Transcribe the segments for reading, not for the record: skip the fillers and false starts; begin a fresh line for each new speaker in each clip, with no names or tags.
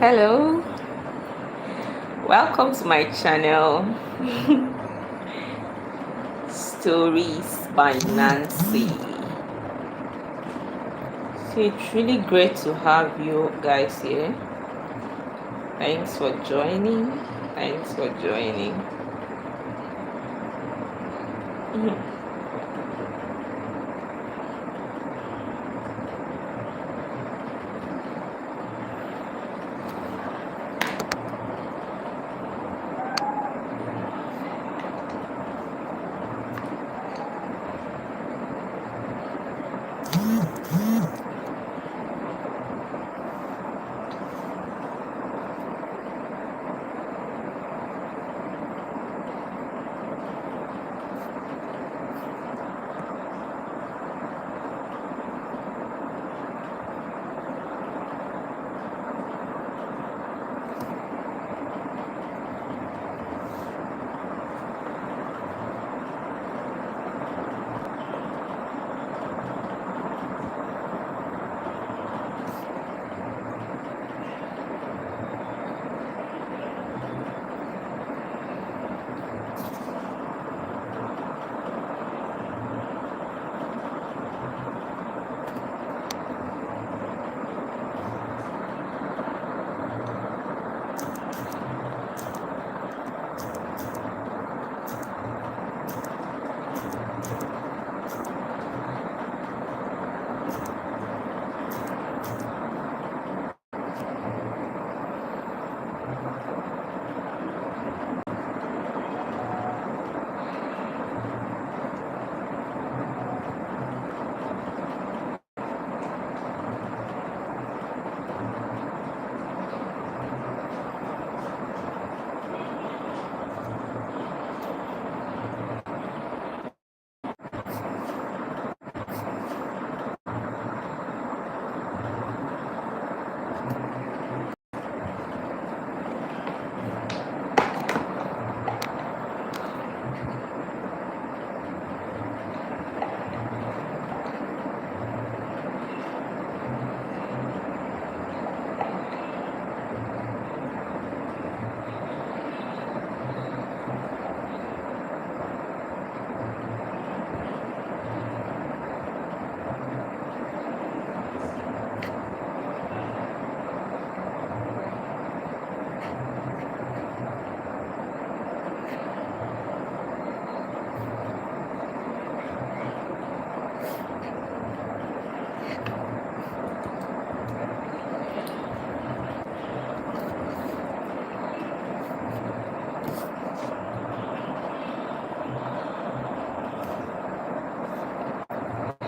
Hello, welcome to my channel, Stories by Nancy. So it's really great to have you guys here. Thanks for joining. Thanks for joining.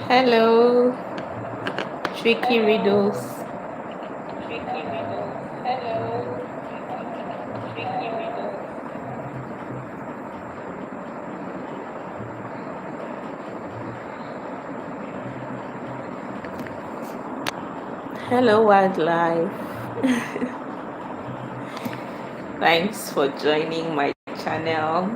Hello, Tricky Riddles. Hello, wildlife. Thanks for joining my channel.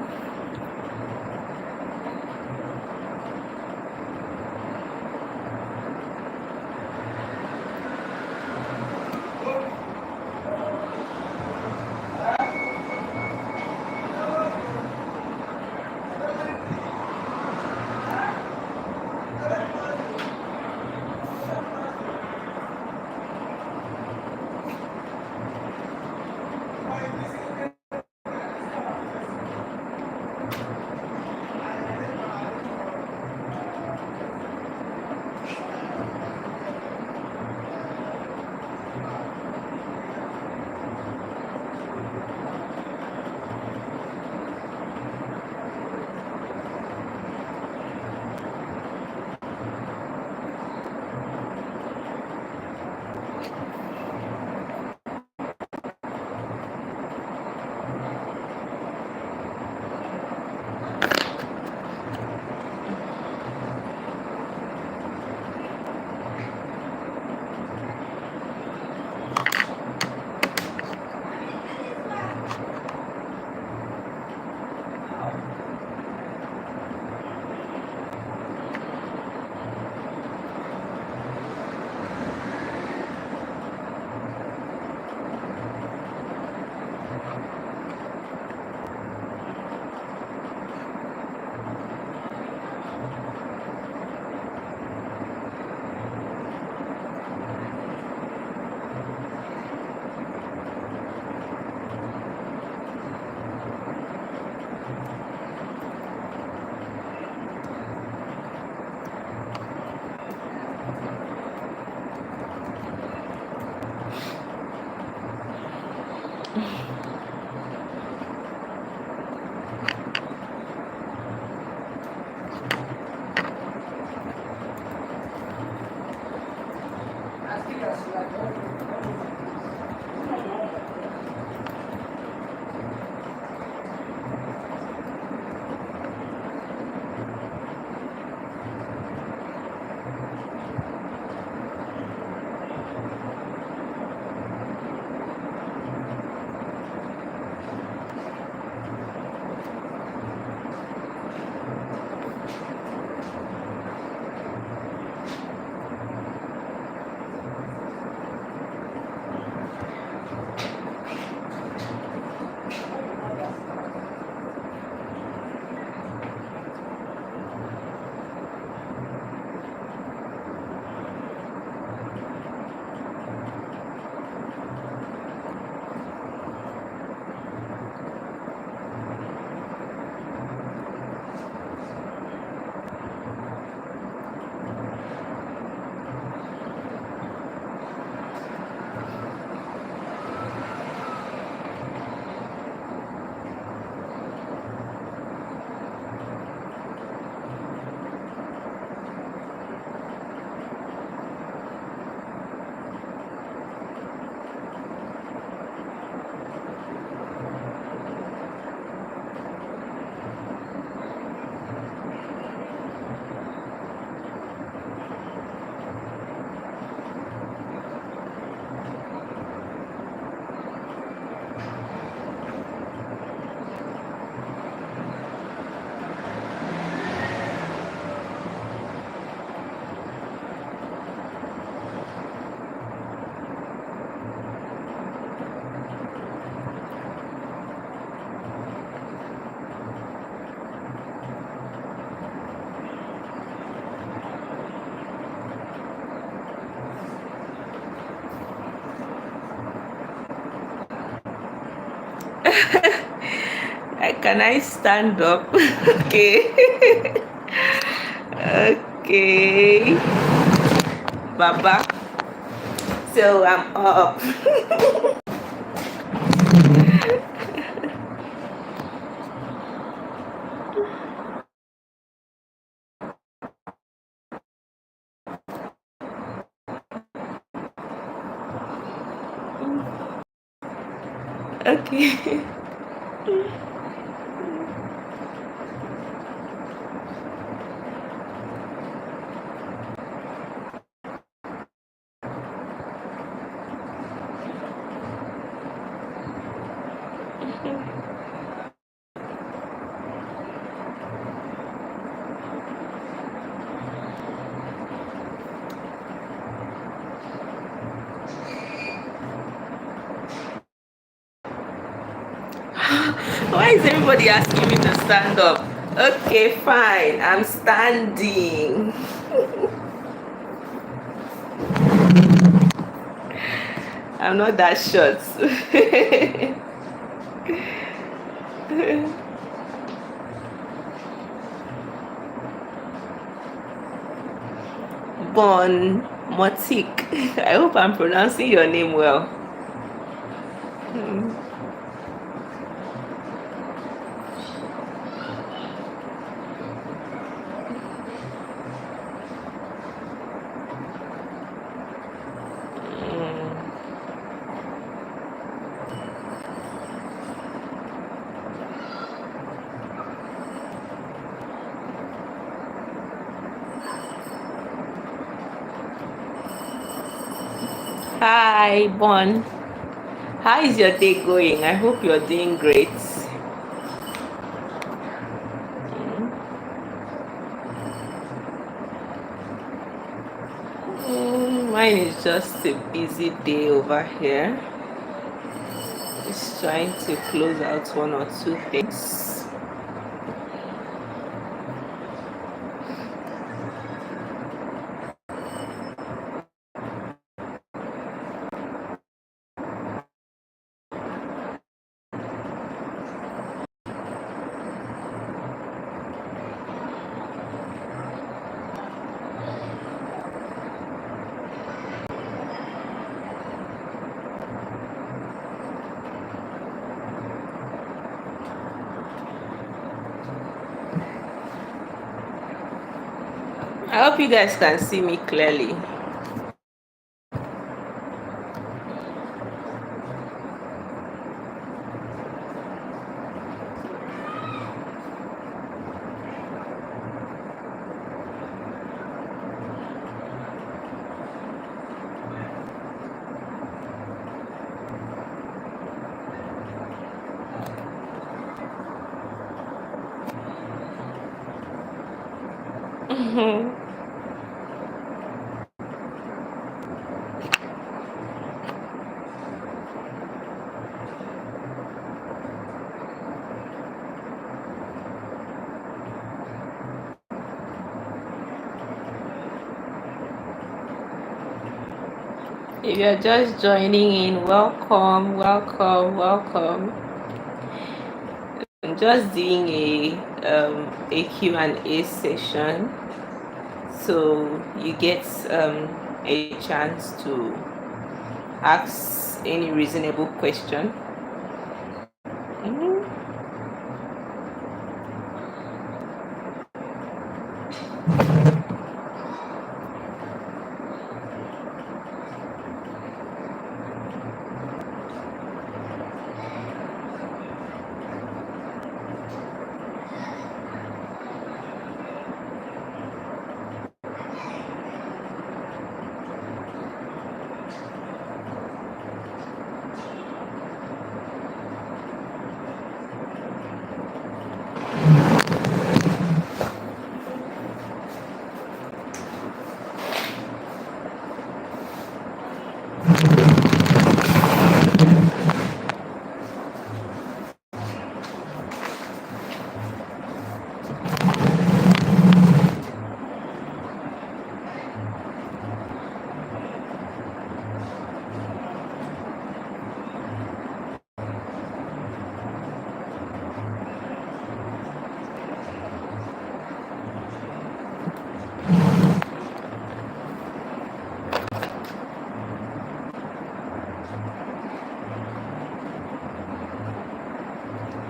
Can I stand up? Okay. Okay. Baba. So I'm up. Okay. Why is everybody asking me to stand up? Okay, fine. I'm standing. I'm not that short. Bon Motik. I hope I'm pronouncing your name well. Hi, Bon. How is your day going? I hope you're doing great. Mine is just a busy day over here. Just trying to close out one or two things. I hope you guys can see me clearly. If you're just joining in, welcome, welcome, welcome. I'm just doing a Q&A session, so you get a chance to ask any reasonable question. Mhm.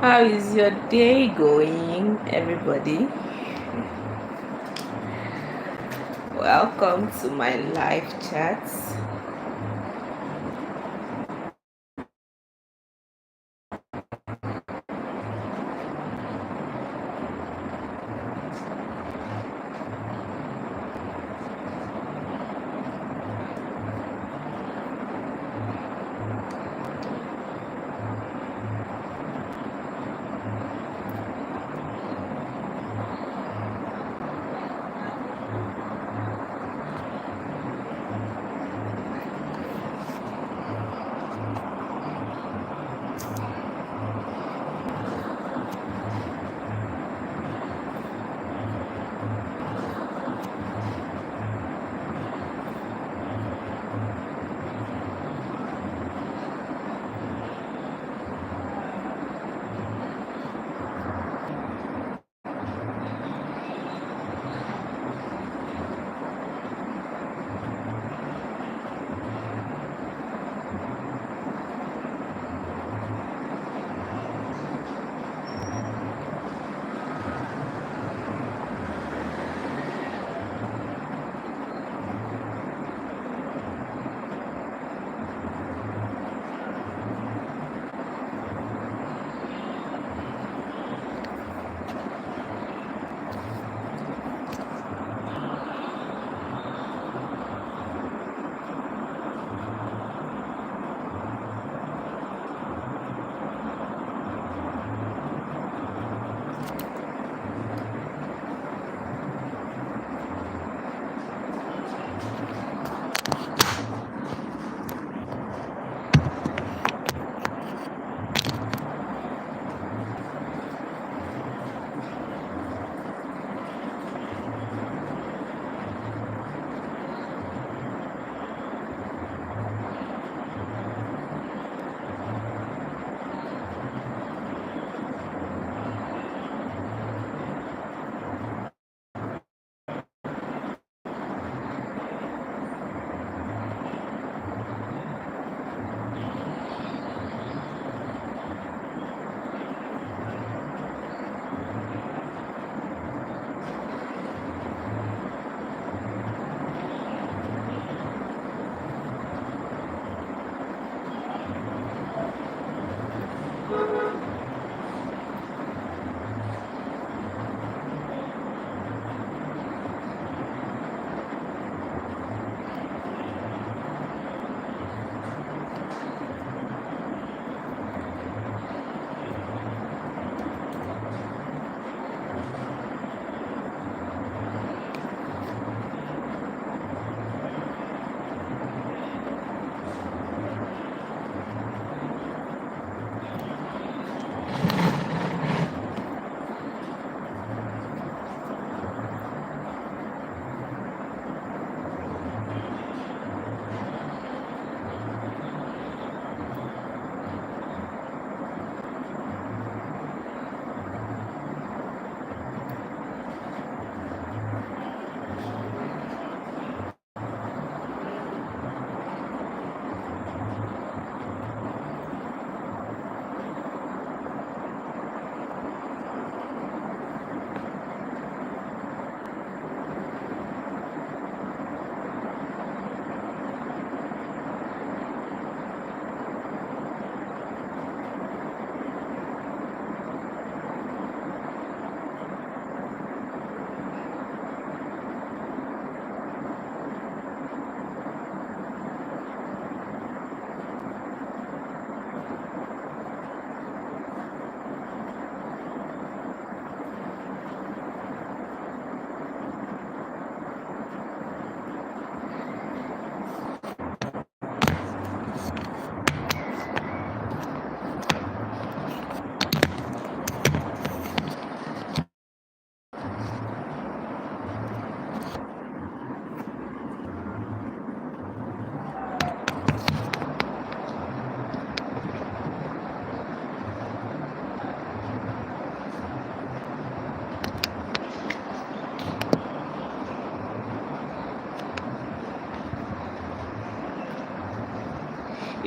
How is your day going, everybody? Welcome to my live chats.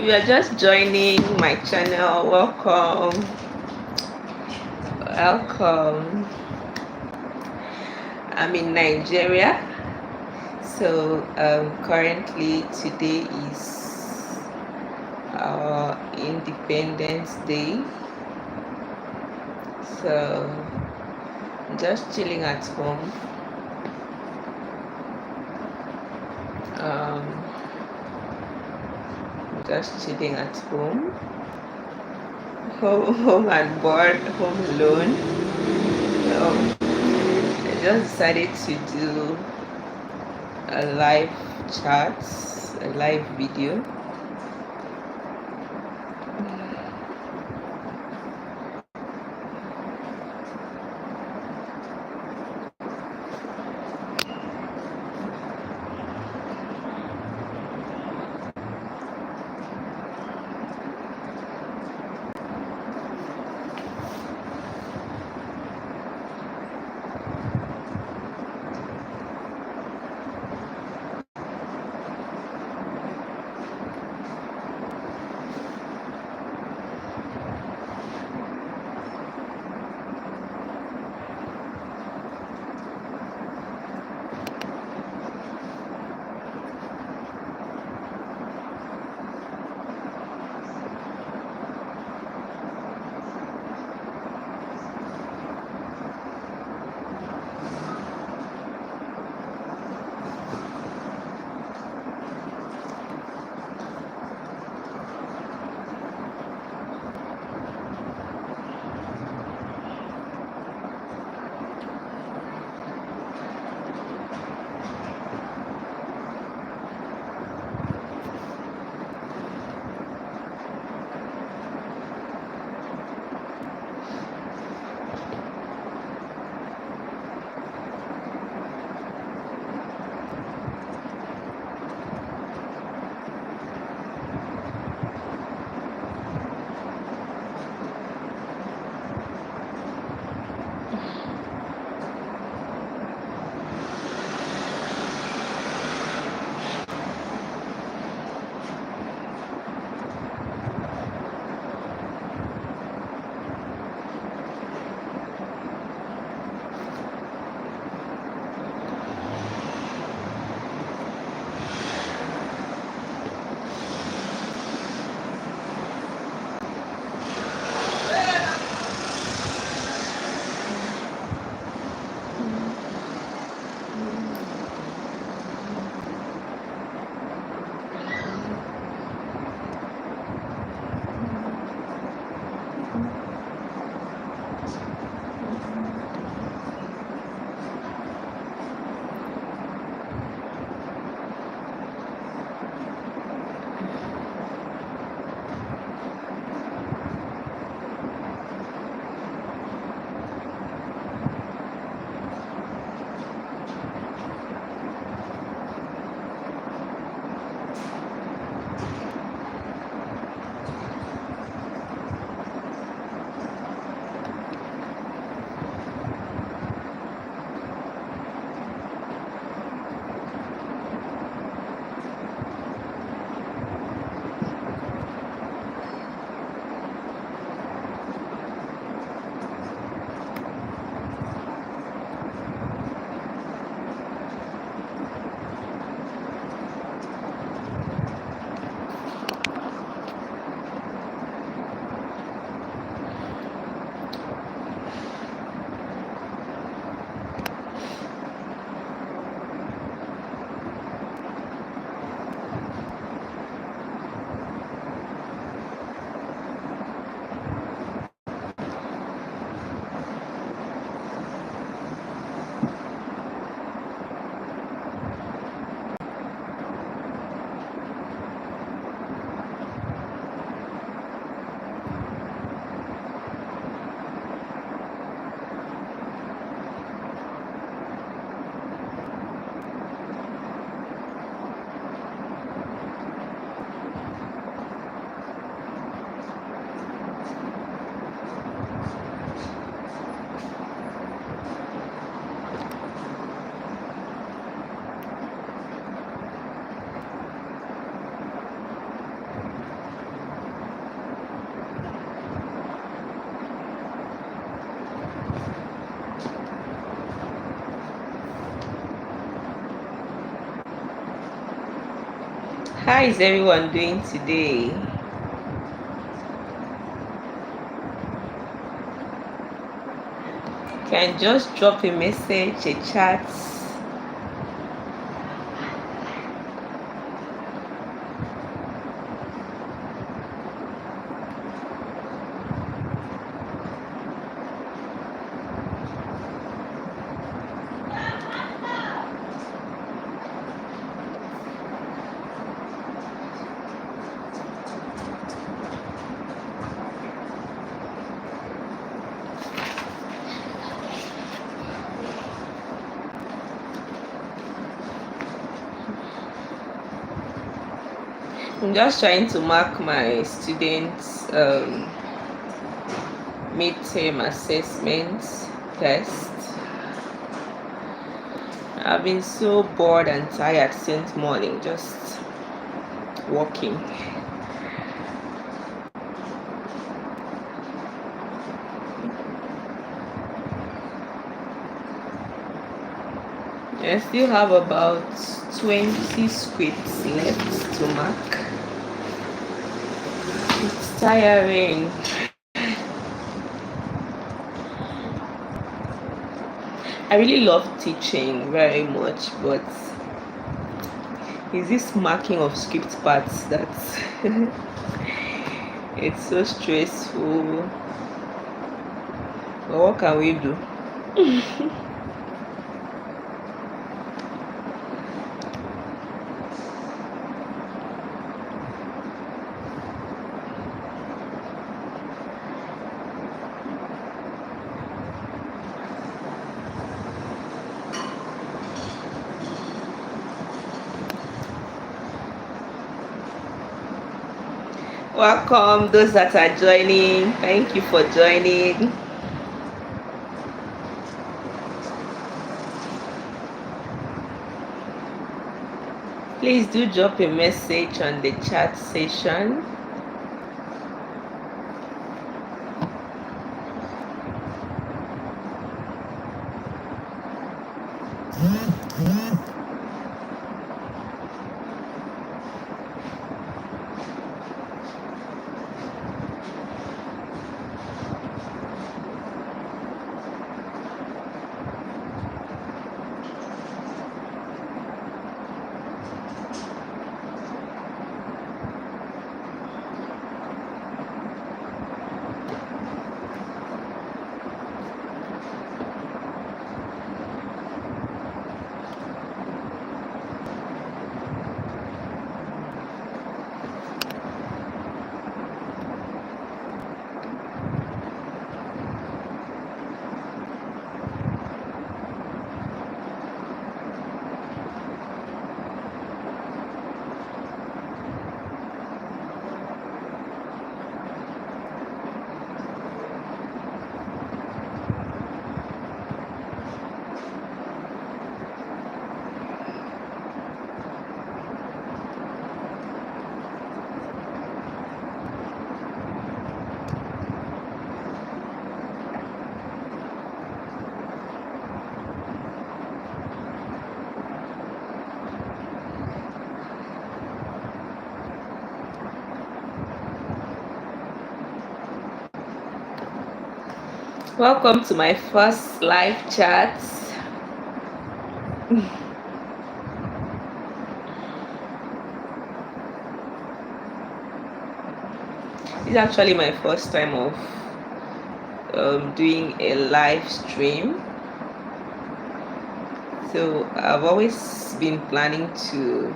If you are just joining my channel, welcome. Welcome. I'm in Nigeria. So currently today is our Independence Day. So just chilling at home. Um, just chilling at home. Home and bored, home alone. So I just decided to do a live chat, a live video. How is everyone doing today? Can just drop a message, a chat. I'm just trying to mark my students' midterm assessment test. I've been so bored and tired since morning, just walking. I still have about 20 scripts left to mark. It's tiring. I really love teaching very much, but it's this marking of script parts that it's so stressful. But what can we do? Welcome those that are joining. Thank you for joining. Please do drop a message on the chat session. Welcome to my first live chat. It's actually my first time of doing a live stream. So I've always been planning to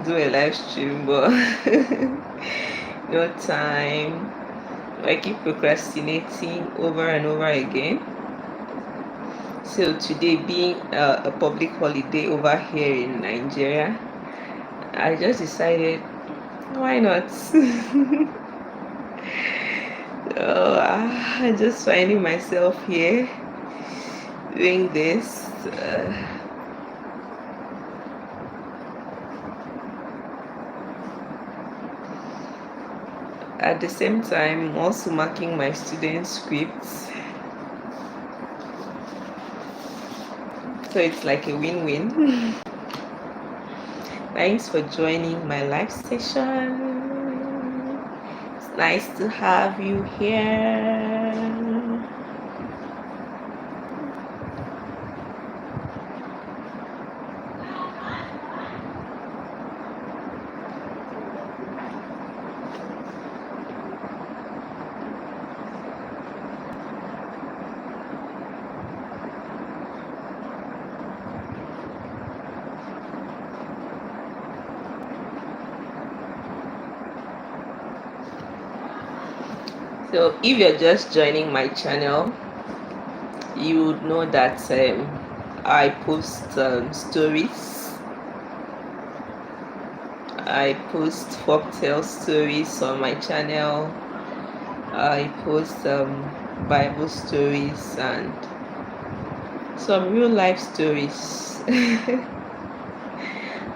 do a live stream, but no time. I keep procrastinating over and over again. So today being a public holiday over here in Nigeria, I just decided, why not? I'm just finding myself here doing this. At the same time, I'm also marking my student scripts. So it's like a win-win. Thanks for joining my live session. It's nice to have you here. So if you're just joining my channel, you would know that I post stories. I post folktale stories on my channel. I post Bible stories and some real life stories. I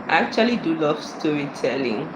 actually do love storytelling.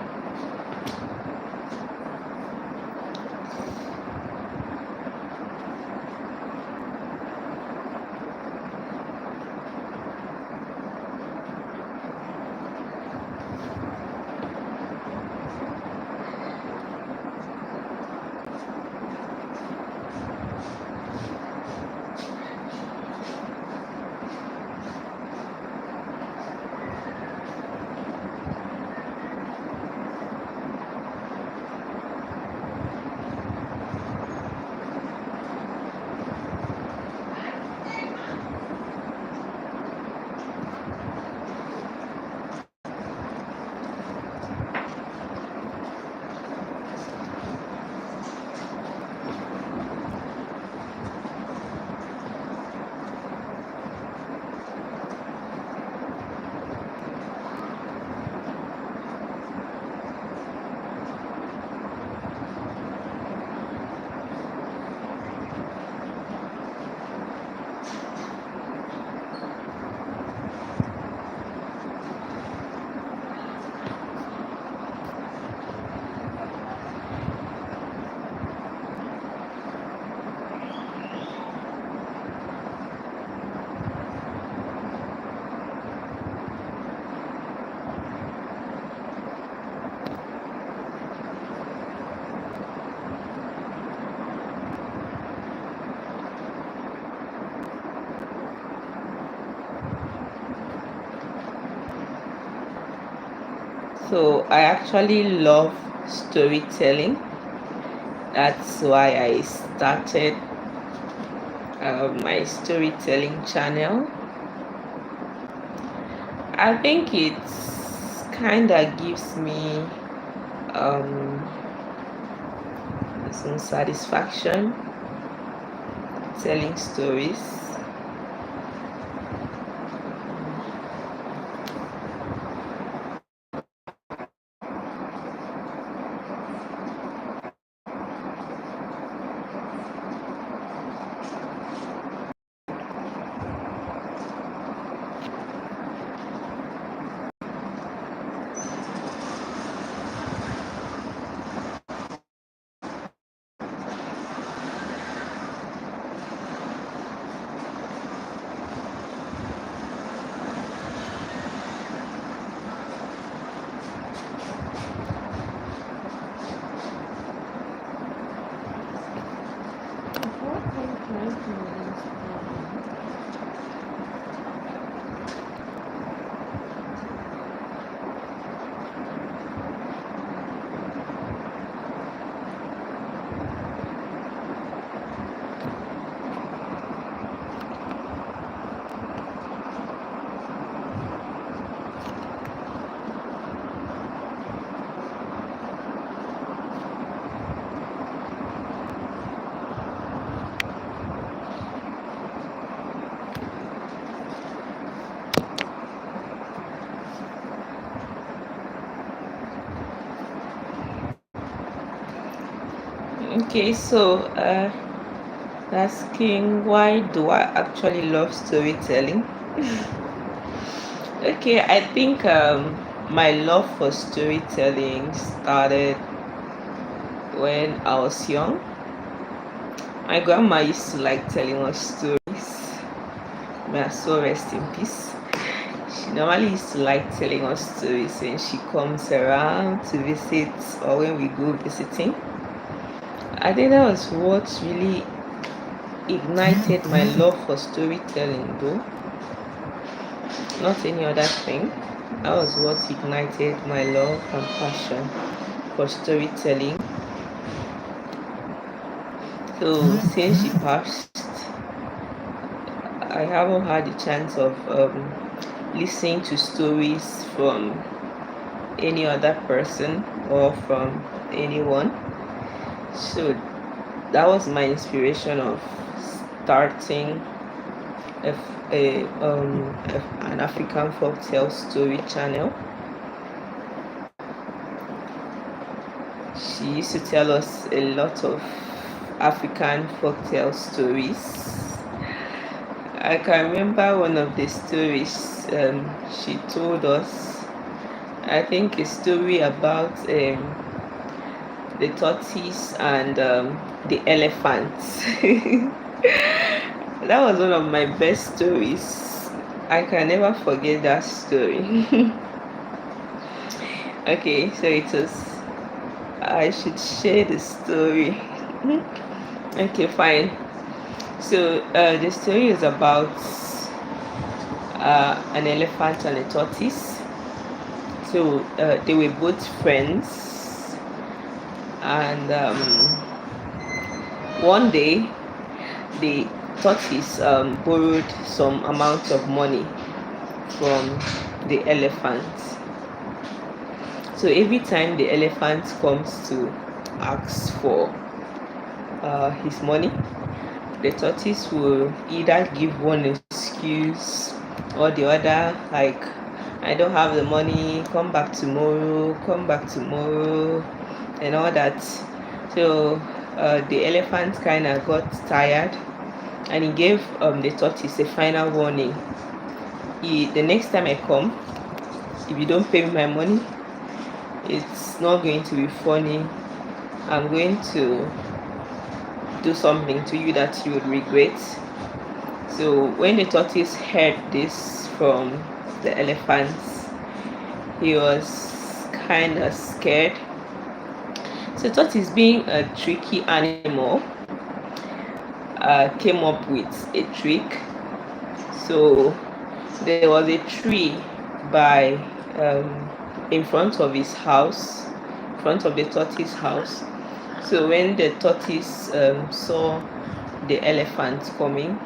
So I actually love storytelling. That's why I started my storytelling channel. I think it's kind of gives me some satisfaction telling stories. Okay, so asking why do I actually love storytelling? Okay, I think my love for storytelling started when I was young. My grandma used to like telling us stories. May her soul rest in peace. She normally used to like telling us stories when she comes around to visit or when we go visiting. I think that was what really ignited my love for storytelling, though, not any other thing. That was what ignited my love and passion for storytelling. So since she passed, I haven't had the chance of listening to stories from any other person or from anyone. So that was my inspiration of starting an African folktale story channel. She used to tell us a lot of African folktale stories. I can remember one of the stories she told us. I think a story about the tortoise and the elephants. That was one of my best stories. I can never forget that story. Okay, so it was. I should share the story. Okay, fine. So the story is about an elephant and a tortoise. So they were both friends, and one day the tortoise borrowed some amount of money from the elephant. So every time the elephant comes to ask for his money, the tortoise will either give one excuse or the other, like, I don't have the money, come back tomorrow, and all that. So the elephant kind of got tired, and he gave the tortoise a final warning. The next time I come, if you don't pay me my money, it's not going to be funny. I'm going to do something to you that you would regret. So when the tortoise heard this from the elephant, he was kind of scared. So tortoise, being a tricky animal, came up with a trick. So there was a tree by in front of his house, in front of the tortoise house. So when the tortoise saw the elephant coming,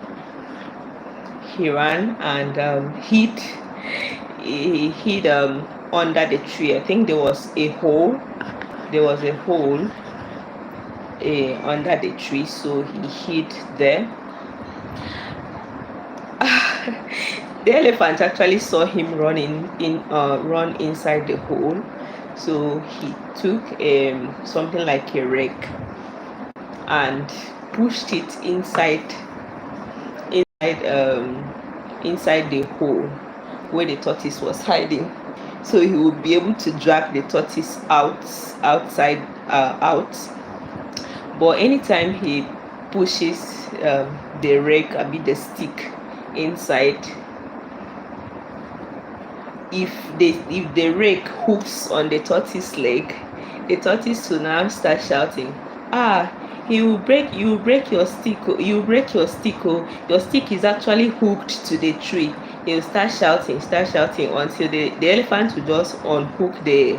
he ran and hid under the tree. I think there was a hole under the tree, so he hid there. The elephant actually saw him run inside the hole, so he took something like a rake and pushed it inside the hole where the tortoise was hiding, so he would be able to drag the tortoise outside. But anytime he pushes the rake, the stick inside, if the rake hooks on the tortoise leg, the tortoise will now start shouting, you break your stick, your stick is actually hooked to the tree. He'll start shouting until the elephant will just unhook the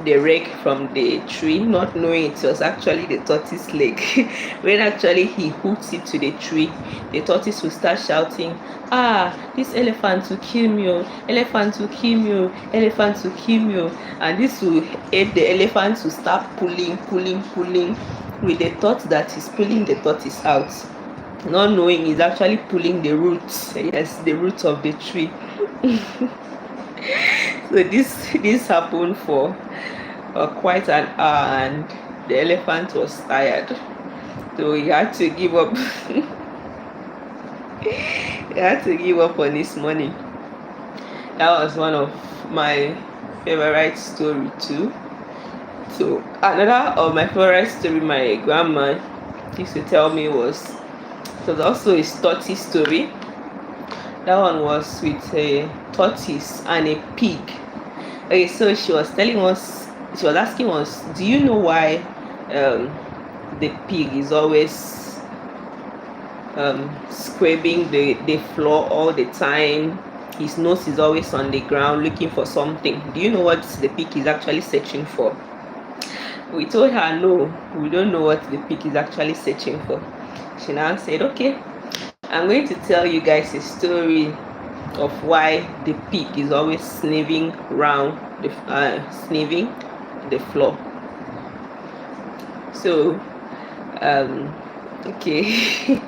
rake from the tree, not knowing it was actually the tortoise leg. When actually he hooks it to the tree, the tortoise will start shouting, this elephant will kill me, elephant will kill me, elephant will kill me. And this will aid the elephant to start pulling with the thought that he's pulling the tortoise out, not knowing he's actually pulling the roots. Yes, the roots of the tree. So this happened for quite an hour, and the elephant was tired, so he had to give up. He had to give up on his money. That was one of my favorite story too. So another of my favorite story my grandma used to tell me was also a tortoise story. That one was with a tortoise and a pig. Okay, so she was telling us, she was asking us, do you know why um, the pig is always scraping the floor all the time? His nose is always on the ground looking for something. Do you know what the pig is actually searching for? We told her no, we don't know what the pig is actually searching for. She now said, okay, I'm going to tell you guys a story of why the pig is always sniffing around sniffing the floor. So okay.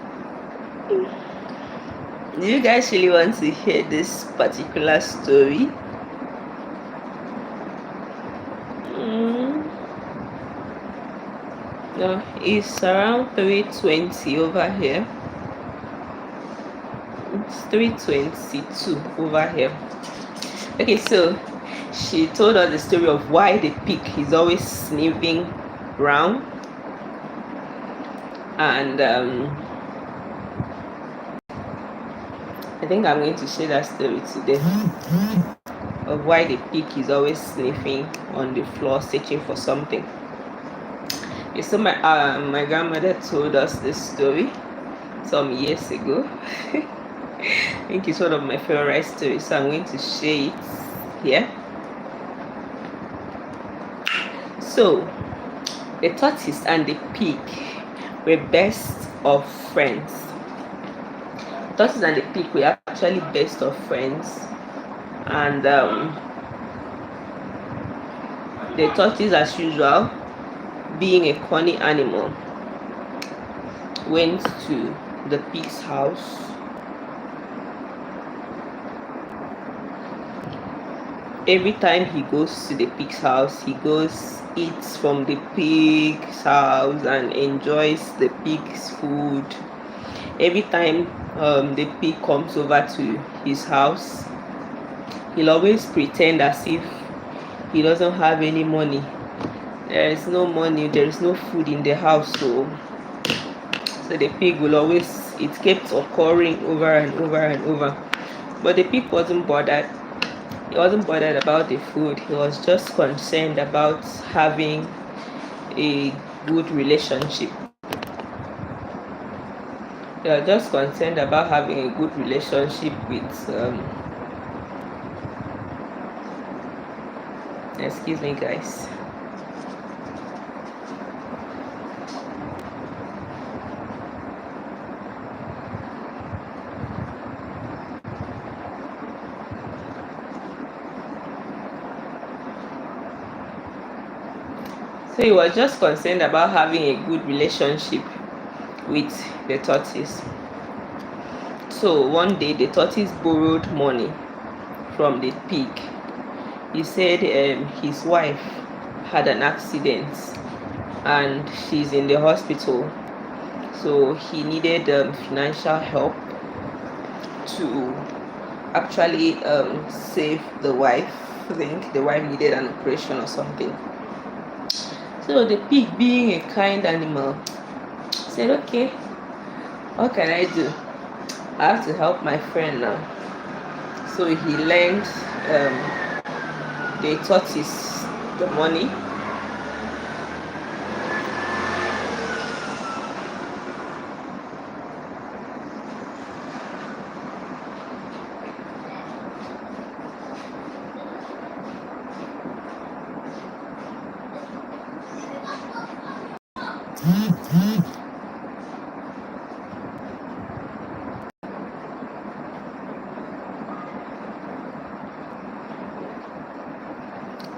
Do you guys really want to hear this particular story? No, it's around 3:20 over here. It's 3:22 over here. Okay, so she told us the story of why the pig is always sniffing around, and I think I'm going to share that story today of why the pig is always sniffing on the floor searching for something. Okay, so my grandmother told us this story some years ago. I think it's one of my favorite stories, so I'm going to share it here. So the tortoise and the pig were best of friends. Tortoise and the pig were actually best of friends, and the tortoise, as usual, being a cunning animal, went to the pig's house. Every time he goes to the pig's house, he goes, eats from the pig's house and enjoys the pig's food. Every time the pig comes over to his house, he'll always pretend as if he doesn't have any money. There is no money, there is no food in the house, so the pig will always, it kept occurring over and over and over. But the pig wasn't bothered. He wasn't bothered about the food. He was just concerned about having a good relationship. They are just concerned about having a good relationship with excuse me guys. So he was just concerned about having a good relationship with the tortoise. So one day the tortoise borrowed money from the pig. He said his wife had an accident and she's in the hospital, so he needed financial help to actually save the wife. I think the wife needed an operation or something. So the pig, being a kind animal, said, okay, what can I do? I have to help my friend now. So he lent the tortoise the money.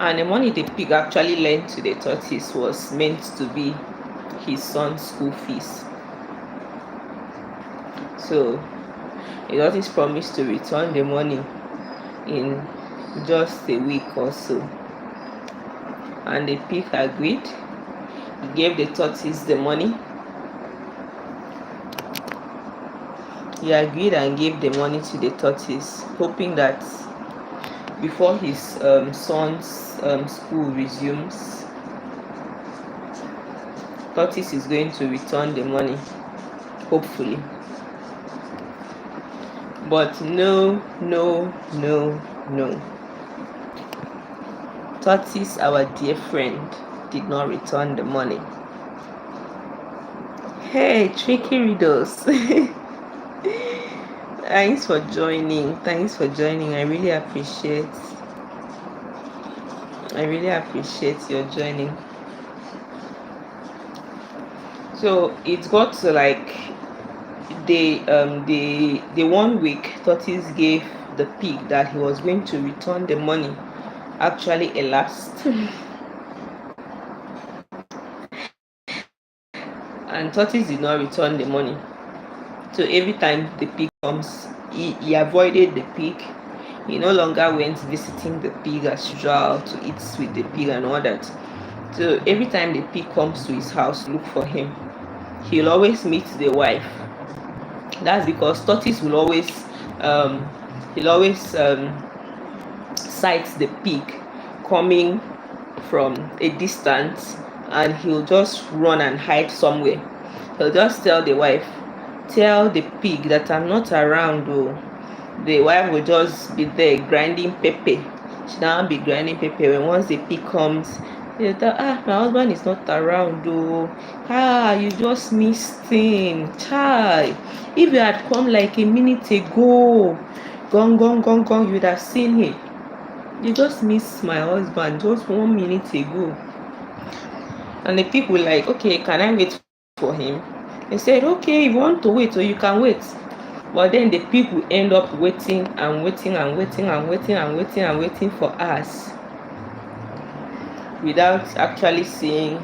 And the money the pig actually lent to the tortoise was meant to be his son's school fees. So the tortoise promised to return the money in just a week or so. And the pig agreed. He gave the tortoise the money. He agreed and gave the money to the tortoise, hoping that before his son's school resumes, tortoise is going to return the money, hopefully. But no, no, no, no. Tortoise, our dear friend, did not return the money. Hey, Tricky Riddles. Thanks for joining. I really appreciate your joining. So it got to like the 1 week Tortoise gave the pig that he was going to return the money actually elapsed. And Tortoise did not return the money. So every time the pig comes, he avoided the pig. He no longer went visiting the pig as usual to eat with the pig and all that. So every time the pig comes to his house to look for him, he'll always meet the wife. That's because Tortoise will always sight the pig coming from a distance, and he'll just run and hide somewhere. He'll just tell the wife, tell the pig that I'm not around. Oh. The wife will just be there grinding pepper. She now be grinding pepper. When once the pig comes, they'll tell, my husband is not around. Oh. You just missed him. Chai. If you had come like a minute ago, gong, you would have seen him. You just missed my husband just 1 minute ago. And the people were like, okay, can I wait for him? They said, okay, if you want to wait, so you can wait. But then the people end up waiting for us without actually seeing.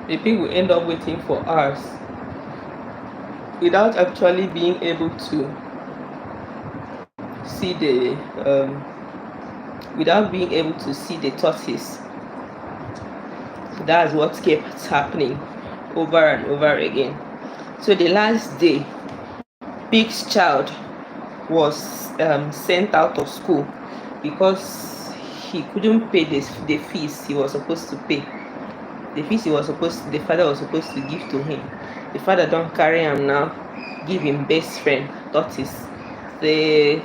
The people end up waiting for us without actually being able to see the tortoise. So that's what kept happening over and over again. So the last day, Pig's child was sent out of school because he couldn't pay the fees he was supposed to pay. The fees the father was supposed to give to him. The father don't carry him now, give him best friend Tortoise. The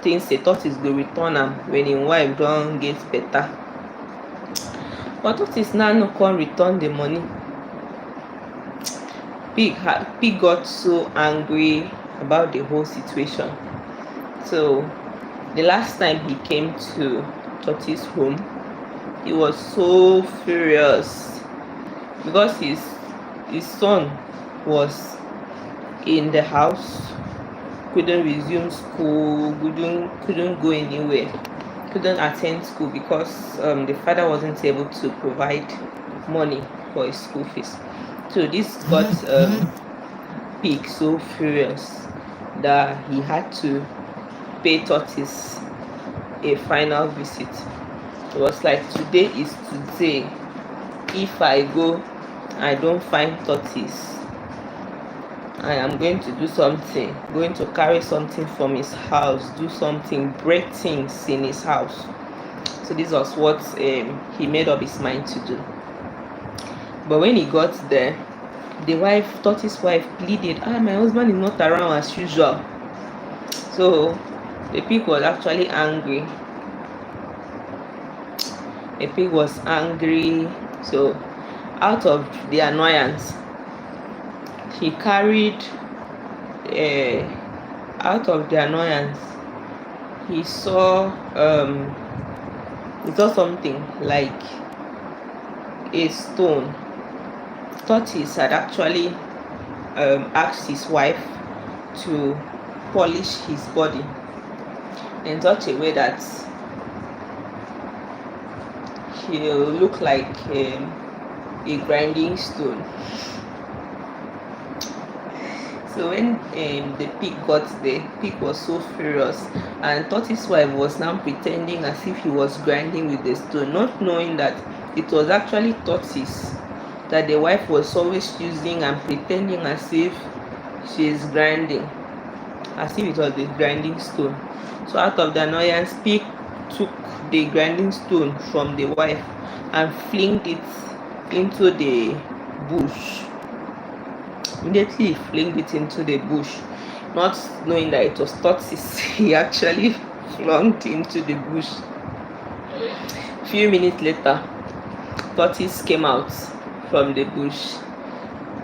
things the Tortoise go return him when his wife don't get better. But Tortoise now no can return the money. Pig got so angry about the whole situation. So the last time he came to Tortoise home, he was so furious because his son was in the house, couldn't resume school, couldn't go anywhere, couldn't attend school because the father wasn't able to provide money for his school fees. So this got Pig so furious that he had to pay Tortoise a final visit. It was like, today is today. If I go, I don't find Tortoise, I am going to do something, going to carry something from his house, do something, break things in his house. So this was what he made up his mind to do. But when he got there, the Tortoise wife pleaded, my husband is not around as usual. So the pig was actually angry. So out of the annoyance, he saw something like a stone. Tortoise had actually asked his wife to polish his body in such a way that he'll look like a grinding stone. So when the pig got there, Pig was so furious, and Tortoise's wife was now pretending as if he was grinding with the stone, not knowing that it was actually Tortoise that the wife was always using and pretending as if she is grinding, as if it was the grinding stone. So out of the annoyance, Pig took the grinding stone from the wife and flinged it into the bush. Immediately he flinged it into the bush, not knowing that it was tortoise. He actually flung it into the bush. Few minutes later, tortoise came out from the bush.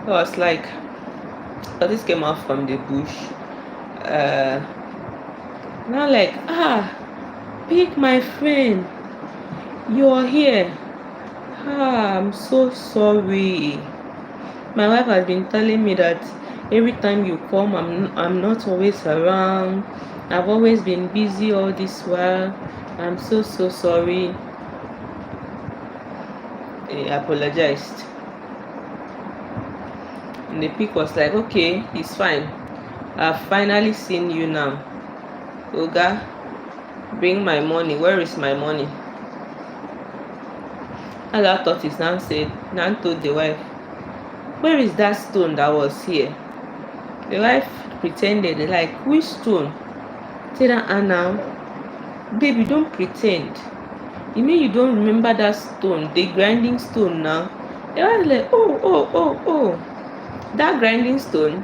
I was like, tortoise came out from the bush. Now like, Pig, my friend, you're here. I'm so sorry. My wife has been telling me that every time you come, I'm not always around. I've always been busy all this while. I'm so sorry. He apologized. And the pig was like, okay, it's fine. I've finally seen you now. Oga, bring my money. Where is my money? And that tortoise now told the wife, where is that stone that was here? The wife pretended, like, which stone? Said, now, baby, don't pretend. You mean you don't remember that stone, the grinding stone now? The wife was like, oh, that grinding stone?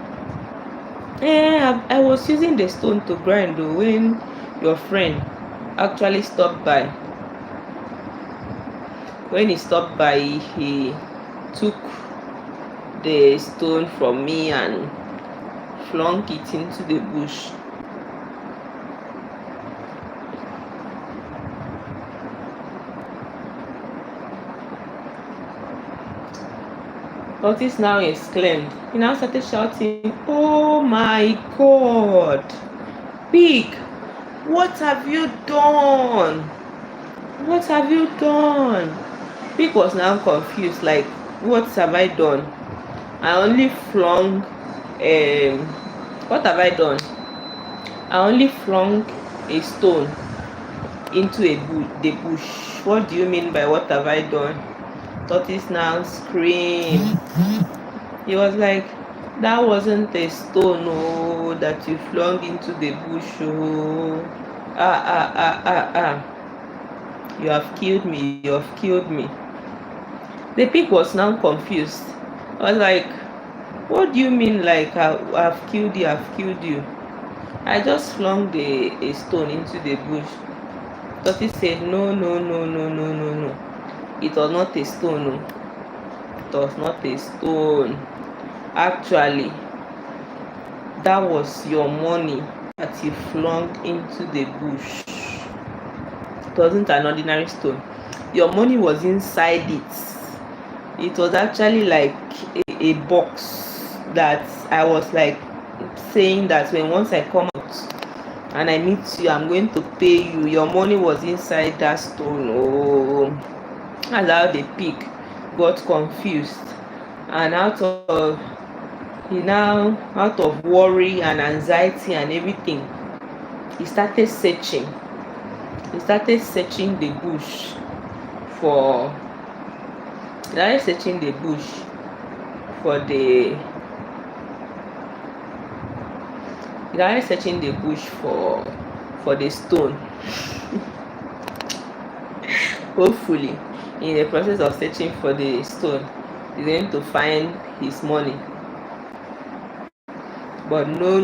I was using the stone to grind when your friend actually stopped by. When he stopped by, he took the stone from me and flung it into the bush. Tortoise now exclaimed. He now started shouting, oh my God! Pig, what have you done? What have you done? Pig was now confused, like, what have I done? I only flung, what have I done? I only flung a stone into the bush. What do you mean by what have I done? Tortoise now screamed. He was like, that wasn't a stone, that you flung into the bush, You have killed me, you have killed me. The pig was now confused. I was like, what do you mean, like, I've killed you, I've killed you? I just flung a stone into the bush. Tortoise said, no. It was not a stone, It was not a stone. Actually, that was your money that you flung into the bush. It wasn't an ordinary stone. Your money was inside it. It was actually like a box that I was like saying that once I come out and I meet you, I'm going to pay you. Your money was inside that stone. That's how the pig got confused, and out of worry and anxiety and everything, he started searching the bush for the stone. Hopefully, in the process of searching for the stone, he's going to find his money. But no.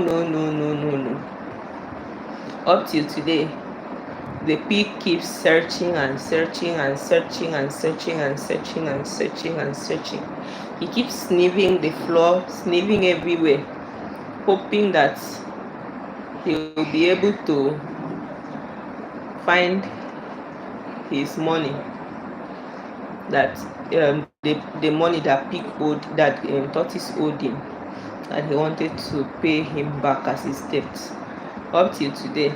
Up till today, the pig keeps searching and searching. He keeps sniffing the floor, sniffing everywhere, hoping that he will be able to find his money, that the money that pig owed, that tortoise owed him, that he wanted to pay him back as his debt. Up till today,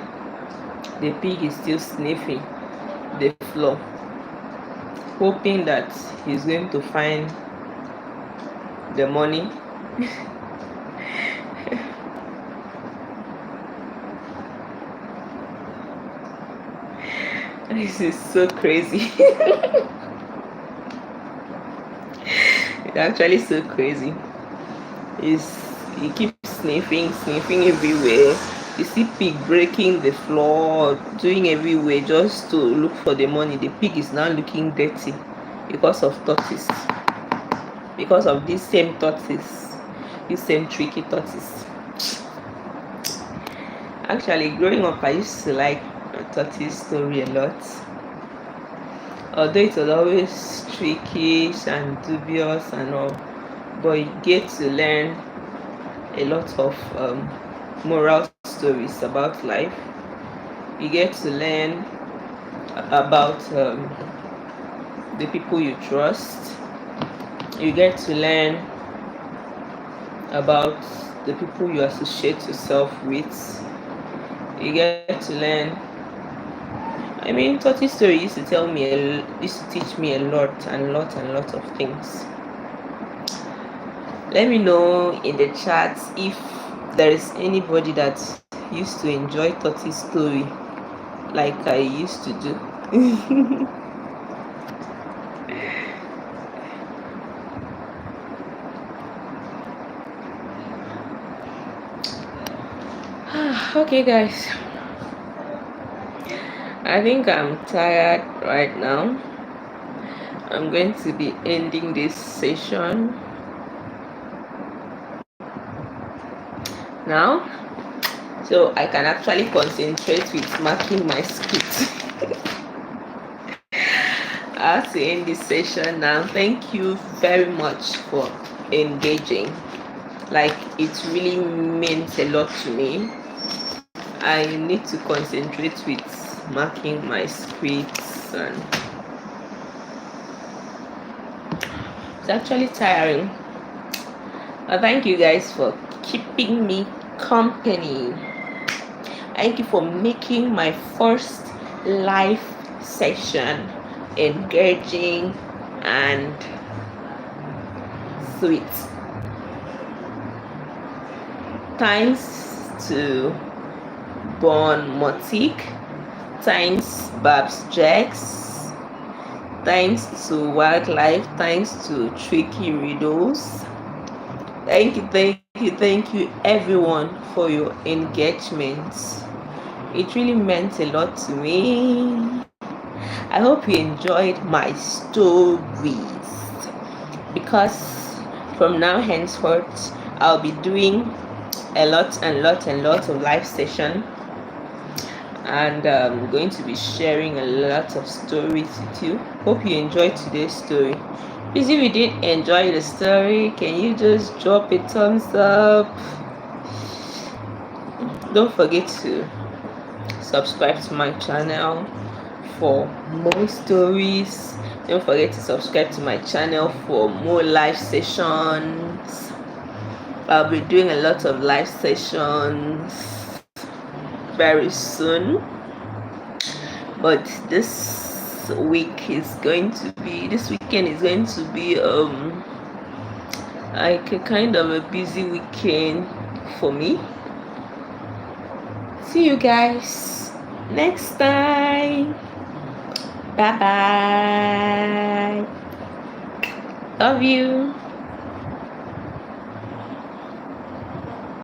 the pig is still sniffing the floor, hoping that he's going to find the money. This is so crazy. It's actually so crazy. He keeps sniffing everywhere. You see pig breaking the floor, doing everywhere just to look for the money. The pig is now looking dirty because of tortoise. Because of this same tortoise. You same tricky tortoise. Actually, growing up, I used to like tortoise story a lot. Although it was always tricky and dubious and all, but you get to learn a lot of moral stories about life. You get to learn about the people you trust. You get to learn about the people you associate yourself with. You get to learn. I mean, Tortoise story used to used to teach me a lot of things. Let me know in the chat if there is anybody that used to enjoy Tortoise story like I used to do. Okay, guys. I think I'm tired right now. I'm going to be ending this session now, so I can actually concentrate with marking my script. I have to end this session now. Thank you very much for engaging. Like, it really meant a lot to me. I need to concentrate with marking my scripts, and it's actually tiring. But thank you guys for keeping me company. Thank you for making my first live session engaging and sweet. Thanks to Bon Motique, thanks Babs Jax, thanks to Wildlife, thanks to Tricky Riddles. Thank you everyone for your engagement. It really meant a lot to me. I hope you enjoyed my stories, because from now henceforth I'll be doing a lot of live session, and I'm going to be sharing a lot of stories with you. Hope you enjoyed today's story. Please, if you did enjoy the story, can you just drop a thumbs up? Don't forget to subscribe to my channel for more stories. Don't forget to subscribe to my channel for more live sessions. I'll be doing a lot of live sessions very soon, but this weekend is going to be like a kind of a busy weekend for me. See you guys next time. Bye bye. Love you.